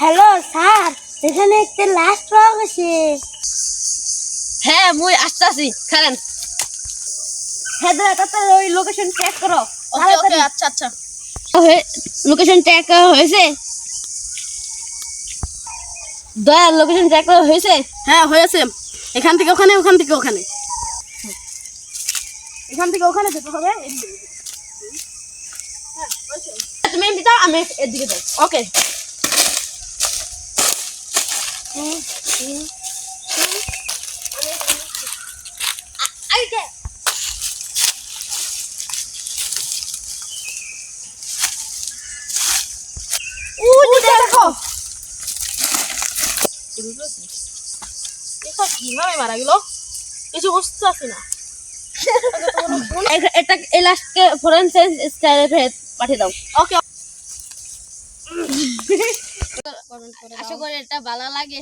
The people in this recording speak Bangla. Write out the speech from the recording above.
হ্যালো স্যার, এখানে একটা লাশ পাওয়া গেছে। হ্যাঁ মুই আসতেছি খারান। হ্যাঁ দাদা তাড়াতাড়ি ওই লোকেশন ট্র্যাক করো। ওকে ওকে আচ্ছা আচ্ছা লোকেশন ট্র্যাক করা হয়েছে? দয়া লোকেশন ট্র্যাক করা হয়েছে? হ্যাঁ হয়েছে। এখান থেকে ওখানে, ওখান থেকে ওখানে, এখান থেকে ওখানে যেতে হবে। তুমি এমনি দাও, আমি এদিকে যাই। ওকে দেখো এটা কিভাবে মারা গেল কিছু বুঝতে পারছি না। এটা এই লাস্টকে ফরেনসিক স্টাইলে পাঠিয়ে দাও। ওকে আশা করি এটা ভালো লাগে।